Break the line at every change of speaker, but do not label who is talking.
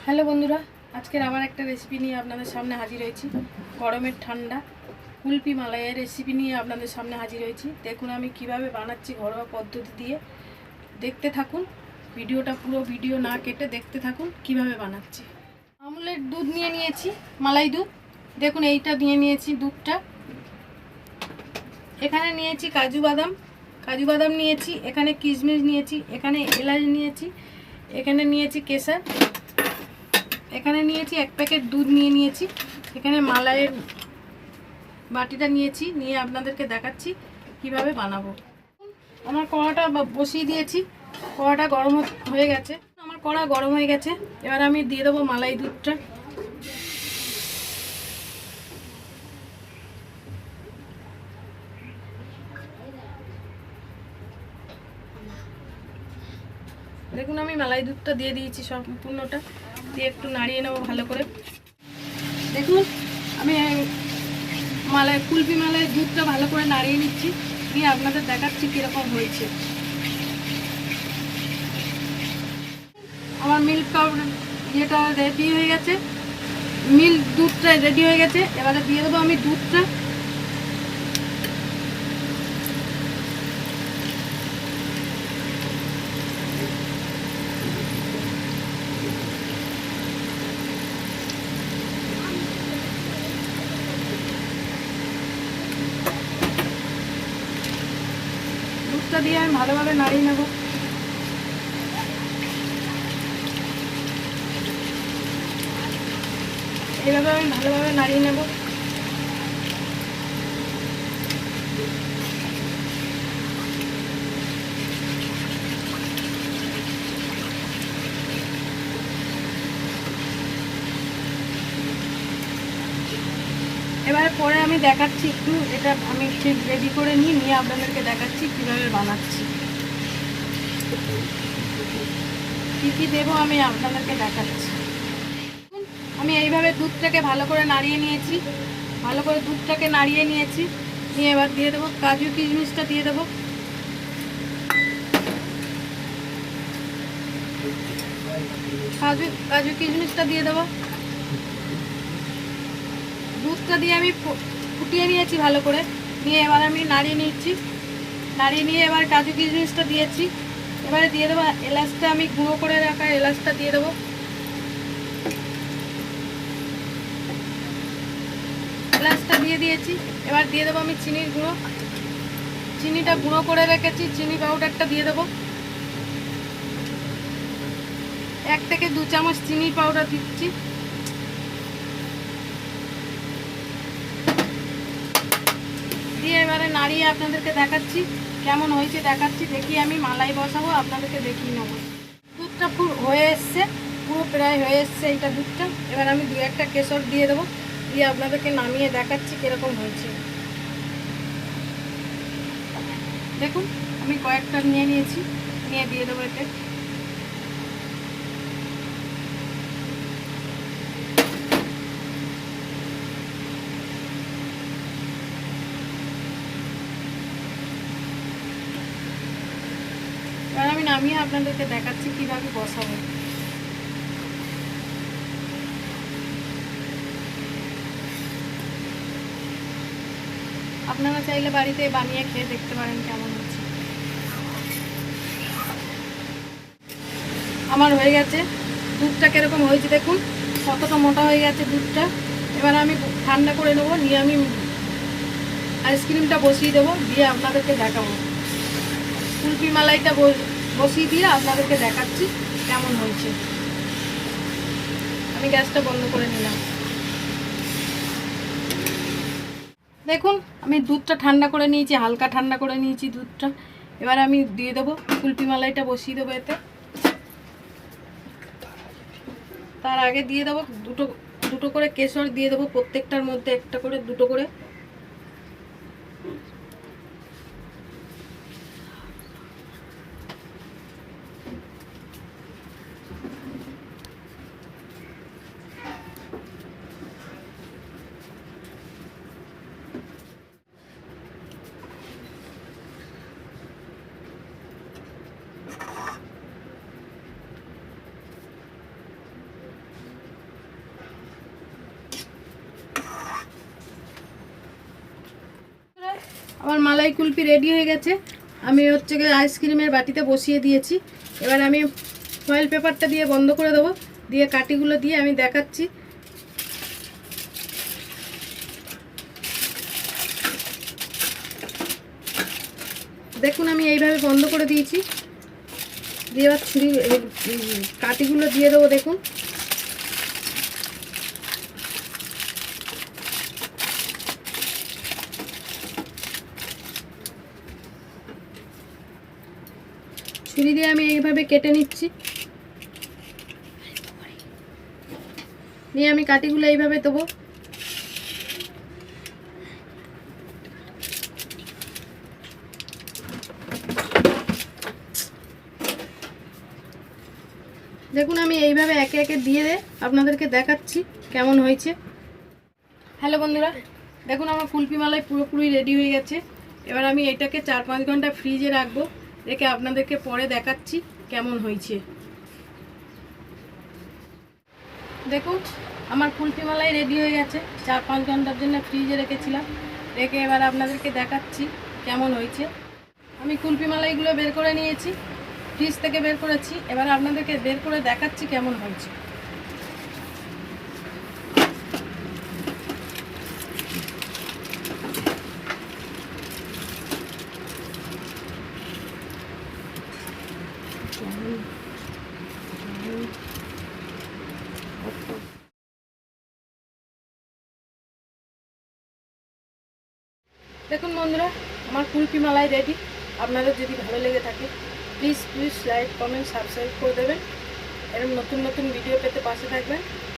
Hello বন্ধুরা, আজকের আবার একটা রেসিপি নিয়ে আপনাদের সামনে হাজির হয়েছি। গরমের ঠান্ডা কুলপি মালাইয়ের রেসিপি নিয়ে আপনাদের সামনে হাজির হয়েছি। দেখুন আমি কিভাবে বানাচ্ছি ঘরোয়া পদ্ধতি দিয়ে। দেখতে থাকুন ভিডিওটা, পুরো ভিডিও না কেটে দেখতে থাকুন কিভাবে বানাচ্ছি। আমুলের দুধ নিয়ে নিয়েছি, মালাই দুধ। দেখুন এইটা নিয়ে নিয়েছি দুধটা। এখানে নিয়েছি কাজু বাদাম নিয়েছি, এখানে কিশমিশ নিয়েছি, এখানে এলাচ নিয়েছি, এখানে নিয়েছি কেশর, এখানে নিয়েছি এক প্যাকেট দুধ নিয়ে নিয়েছি, এখানে মালাইয়ের বাটিটা নিয়েছি, নিয়ে আপনাদেরকে দেখাচ্ছি কিভাবে বানাবো। আমার কড়াটা বসিয়ে দিয়েছি, কড়াটা গরম হয়ে গেছে। আমার কড়া গরম হয়ে গেছে, এবার আমি দিয়ে দেবো মালাই দুধটা। দেখুন আমি মালাই দুধটা দিয়ে দিয়েছি সম্পূর্ণটা, দিয়ে একটু নাড়িয়ে নেবো ভালো করে। দেখুন আমি কুলপি মালাইয়ের দুধটা ভালো করে নাড়িয়ে নিচ্ছি, দিয়ে আপনাদের দেখাচ্ছি কীরকম হয়েছে। আমার মিল্ক পাউডার যেটা রেডি হয়ে গেছে, মিল্ক দুধটা রেডি হয়ে গেছে। এবারে দিয়ে দেবো আমি দুধটা। দুধটা দিয়ে আমি ভালোভাবে নাড়িয়ে নেব। এইভাবে আমি ভালোভাবে নাড়িয়ে নেব। এবারে পরে আমি দেখাচ্ছি, একটু এটা আমি ঠিক রেডি করে নিয়ে আপনাদেরকে দেখাচ্ছি কীভাবে বানাচ্ছি, কী কী দেবো আমি আপনাদেরকে দেখাচ্ছি। আমি এইভাবে দুধটাকে ভালো করে নাড়িয়ে নিয়েছি, নিয়ে এবার দিয়ে দেবো কাজু কিশমিশটা দিয়ে দেবো। কাজু কিশমিশটা দিয়ে দেবো। দুধটা দিয়ে আমি ফুটিয়ে নিয়েছি ভালো করে, নিয়ে এবার আমি নাড়িয়ে নিয়ে এবার কাজু কিশমিশটা দিয়েছি। এবারে দিয়ে দেবো এলাচটা, আমি গুঁড়ো করে রাখা এলাচটা দিয়ে দেবো। এলাচটা দিয়ে দিয়েছি। এবার দিয়ে দেবো আমি চিনির গুঁড়ো, চিনিটা গুঁড়ো করে রেখেছি, চিনি পাউডারটা দিয়ে দেবো। 1 থেকে 2 চামচ চিনি পাউডার দিচ্ছি। দিয়ে এবারে নাড়িয়ে আপনাদেরকে দেখাচ্ছি কেমন হয়েছে, দেখি আমি মালাই বসাবো, আপনাদেরকে দেখিয়ে নেবো। দুধটা পুরো হয়ে এসছে, পুরো প্রায় হয়ে এসছে এইটা দুধটা। এবার আমি 2-1টা কেশর দিয়ে দেবো, দিয়ে আপনাদেরকে নামিয়ে দেখাচ্ছি কীরকম হয়েছে। দেখুন আমি কয়েকটা নিয়ে নিয়েছি, নিয়ে দিয়ে দেবো এতে। এবার আমি নামিয়ে আপনাদেরকে দেখাচ্ছি কীভাবে বসাবো। আপনারা চাইলে বাড়িতে বানিয়ে খেয়ে দেখতে পারেন কেমন হচ্ছে। আমার হয়ে গেছে, দুধটা কীরকম হয়েছে দেখুন, কতটা মোটা হয়ে গেছে দুধটা। এবার আমি ঠান্ডা করে নেবো, নিয়ে আমি আইসক্রিমটা বসিয়ে দেবো, দিয়ে আপনাদেরকে দেখাবো। কুলপি মালাইটা বসিয়ে দিয়ে আপনাদেরকে দেখাচ্ছি কেমন হয়েছে। আমি গ্যাসটা বন্ধ করে নিলাম। দেখুন আমি দুধটা ঠান্ডা করে নিয়েছি, হালকা ঠান্ডা করে নিয়েছি দুধটা। এবার আমি দিয়ে দেবো কুলপি মালাইটা বসিয়ে দেবো এতে। তার আগে দিয়ে দেবো দুটো করে কেশর দিয়ে দেবো, প্রত্যেকটার মধ্যে একটা করে, দুটো করে। আমার মালাই কুলফি রেডি হয়ে গেছে। আমি হচ্ছে গিয়ে আইসক্রিমের বাটিতে বসিয়ে দিয়েছি। এবার আমি ফয়েল পেপারটা দিয়ে বন্ধ করে দেবো, দিয়ে কাঠিগুলো দিয়ে আমি দেখাচ্ছি। দেখুন আমি এইভাবে বন্ধ করে দিয়েছি, দিয়ে এবার ছুরি কাঠিগুলো দিয়ে দেবো। দেখুন ছুরি দিয়ে আমি এইভাবে কেটে নিচ্ছি, নিয়ে আমি কাঠিগুলো এইভাবে দেবো। দেখুন আমি এইভাবে একে একে দিয়ে আপনাদেরকে দেখাচ্ছি কেমন হয়েছে। হ্যালো বন্ধুরা, দেখুন আমার কুলফি মালাই পুরোপুরি রেডি হয়ে গেছে। এবার আমি এটাকে 4-5 ঘন্টা ফ্রিজে রাখবো, রেখে আপনাদেরকে পরে দেখাচ্ছি কেমন হয়েছে। দেখুন আমার কুলফি মালাই রেডি হয়ে গেছে, 4-5 ঘন্টার জন্য ফ্রিজে রেখেছিলাম, রেখে এবার আপনাদেরকে দেখাচ্ছি কেমন হয়েছে। আমি কুলফি মালাইগুলো বের করে নিয়েছি, ফ্রিজ থেকে বের করেছি। এবার আপনাদেরকে বের করে দেখাচ্ছি কেমন হয়েছে। দেখুন বন্ধুরা, আমার কুলফি মালাই রেডি। আপনাদের যদি ভালো লেগে থাকে প্লিজ লাইক, কমেন্ট, সাবস্ক্রাইব করে দেবেন। এরকম নতুন নতুন ভিডিও পেতে পাশে থাকবেন।